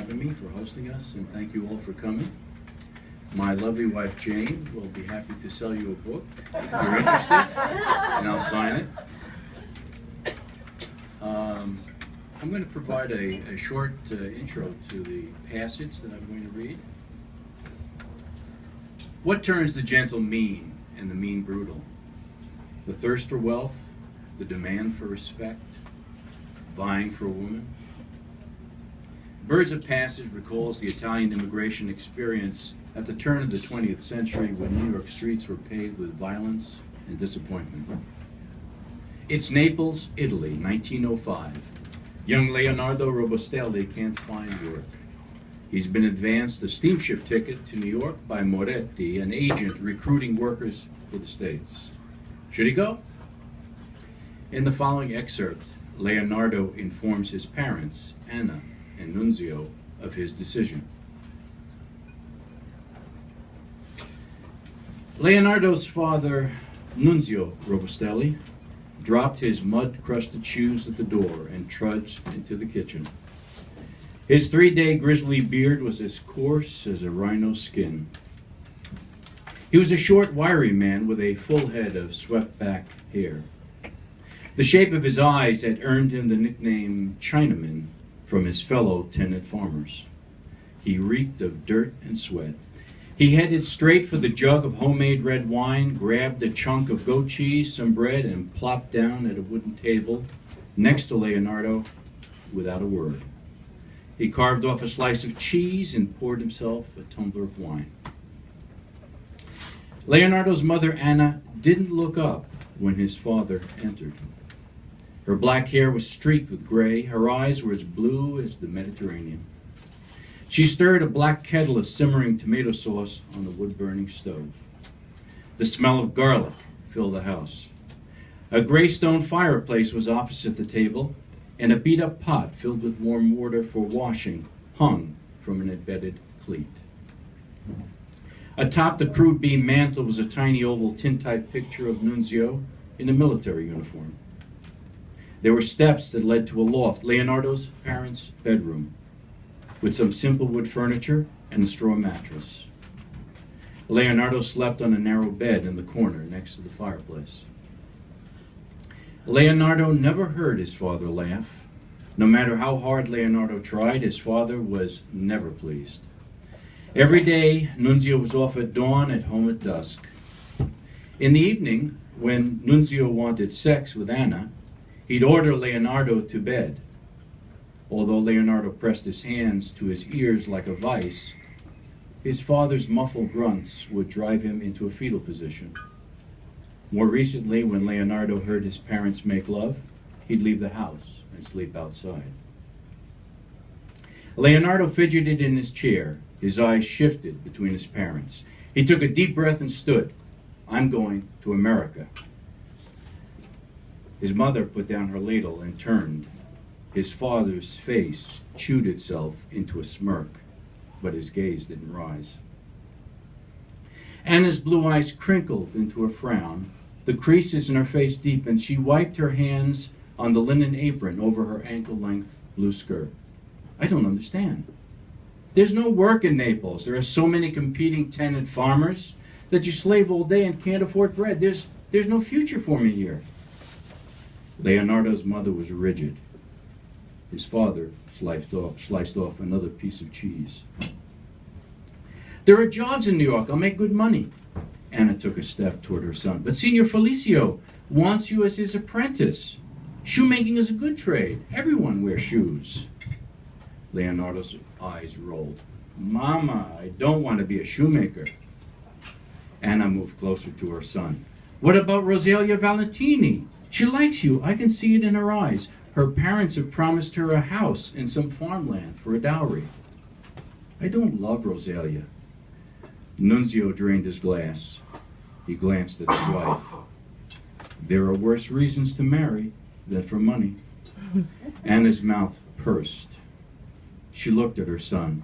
having me, for hosting us, and thank you all for coming. My lovely wife Jane will be happy to sell you a book if you're interested, and I'll sign it. I'm going to provide a short intro to the passage that I'm going to read. What turns the gentle mean and the mean brutal? The thirst for wealth, the demand for respect, vying for a woman. Birds of Passage recalls the Italian immigration experience at the turn of the 20th century when New York streets were paved with violence and disappointment. It's Naples, Italy, 1905. Young Leonardo Robustelli can't find work. He's been advanced a steamship ticket to New York by Moretti, an agent recruiting workers for the States. Should he go? In the following excerpt, Leonardo informs his parents, Anna and Nunzio, of his decision. Leonardo's father, Nunzio Robustelli, dropped his mud-crusted shoes at the door and trudged into the kitchen. His 3-day grizzly beard was as coarse as a rhino's skin. He was a short, wiry man with a full head of swept-back hair. The shape of his eyes had earned him the nickname Chinaman from his fellow tenant farmers. He reeked of dirt and sweat. He headed straight for the jug of homemade red wine, grabbed a chunk of goat cheese, some bread, and plopped down at a wooden table next to Leonardo without a word. He carved off a slice of cheese and poured himself a tumbler of wine. Leonardo's mother, Anna, didn't look up when his father entered. Her black hair was streaked with gray. Her eyes were as blue as the Mediterranean. She stirred a black kettle of simmering tomato sauce on the wood-burning stove. The smell of garlic filled the house. A gray stone fireplace was opposite the table, and a beat-up pot filled with warm water for washing hung from an embedded cleat. Atop the crude beam mantel was a tiny oval tintype picture of Nunzio in a military uniform. There were steps that led to a loft, Leonardo's parents' bedroom, with some simple wood furniture and a straw mattress. Leonardo slept on a narrow bed in the corner next to the fireplace. Leonardo never heard his father laugh. No matter how hard Leonardo tried, his father was never pleased. Every day, Nunzio was off at dawn, at home at dusk. In the evening, when Nunzio wanted sex with Anna, he'd order Leonardo to bed. Although Leonardo pressed his hands to his ears like a vice, his father's muffled grunts would drive him into a fetal position. More recently, when Leonardo heard his parents make love, he'd leave the house and sleep outside. Leonardo fidgeted in his chair. His eyes shifted between his parents. He took a deep breath and stood. I'm going to America. His mother put down her ladle and turned. His father's face chewed itself into a smirk, but his gaze didn't rise. Anna's blue eyes crinkled into a frown. The creases in her face deepened. She wiped her hands on the linen apron over her ankle-length blue skirt. I don't understand. There's no work in Naples. There are so many competing tenant farmers that you slave all day and can't afford bread. There's no future for me here. Leonardo's mother was rigid. His father sliced off another piece of cheese. There are jobs in New York. I'll make good money. Anna took a step toward her son. But Signor Felicio wants you as his apprentice. Shoemaking is a good trade. Everyone wears shoes. Leonardo's eyes rolled. Mama, I don't want to be a shoemaker. Anna moved closer to her son. What about Rosalia Valentini? She likes you. I can see it in her eyes. Her parents have promised her a house and some farmland for a dowry. I don't love Rosalia. Nunzio drained his glass. He glanced at his wife. There are worse reasons to marry than for money. Anna's mouth pursed. She looked at her son.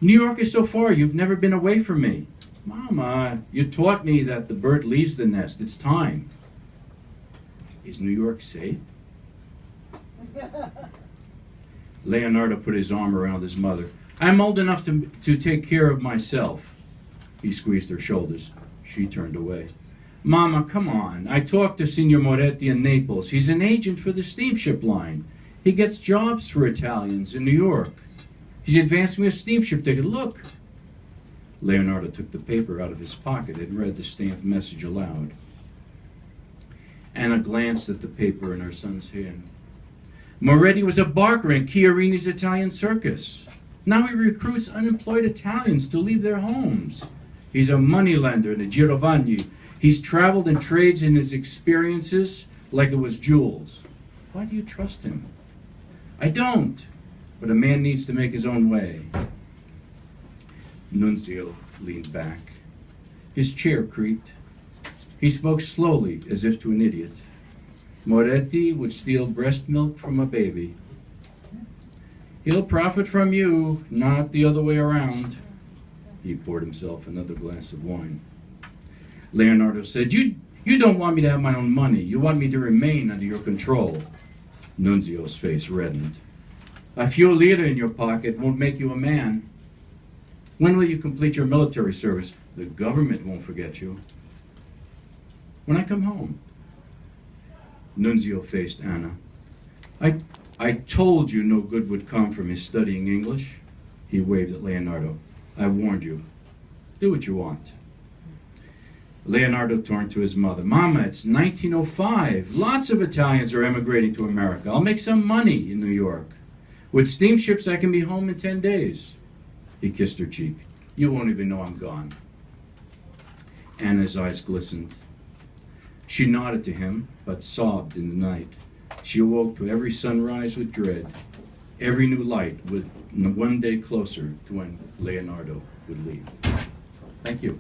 New York is so far. You've never been away from me. Mama, you taught me that the bird leaves the nest. It's time. Is New York safe? Leonardo put his arm around his mother. I'm old enough to take care of myself. He squeezed her shoulders. She turned away. Mama, come on. I talked to Signor Moretti in Naples. He's an agent for the steamship line. He gets jobs for Italians in New York. He's advancing me a steamship ticket. Look. Leonardo took the paper out of his pocket and read the stamped message aloud. Anna glanced at the paper in her son's hand. Moretti was a barker in Chiarini's Italian circus. Now he recruits unemployed Italians to leave their homes. He's a moneylender in the Giordano. He's traveled and trades in his experiences like it was jewels. Why do you trust him? I don't, but a man needs to make his own way. Nunzio leaned back. His chair creaked. He spoke slowly, as if to an idiot. Moretti would steal breast milk from a baby. He'll profit from you, not the other way around. He poured himself another glass of wine. Leonardo said, You don't want me to have my own money. You want me to remain under your control. Nunzio's face reddened. A few lire in your pocket won't make you a man. When will you complete your military service? The government won't forget you. When I come home. Nunzio faced Anna. I told you no good would come from his studying English. He waved at Leonardo. I warned you. Do what you want. Leonardo turned to his mother. Mama, it's 1905. Lots of Italians are emigrating to America. I'll make some money in New York. With steamships, I can be home in 10 days. He kissed her cheek. You won't even know I'm gone. Anna's eyes glistened. She nodded to him, but sobbed in the night. She awoke to every sunrise with dread. Every new light was one day closer to when Leonardo would leave. Thank you.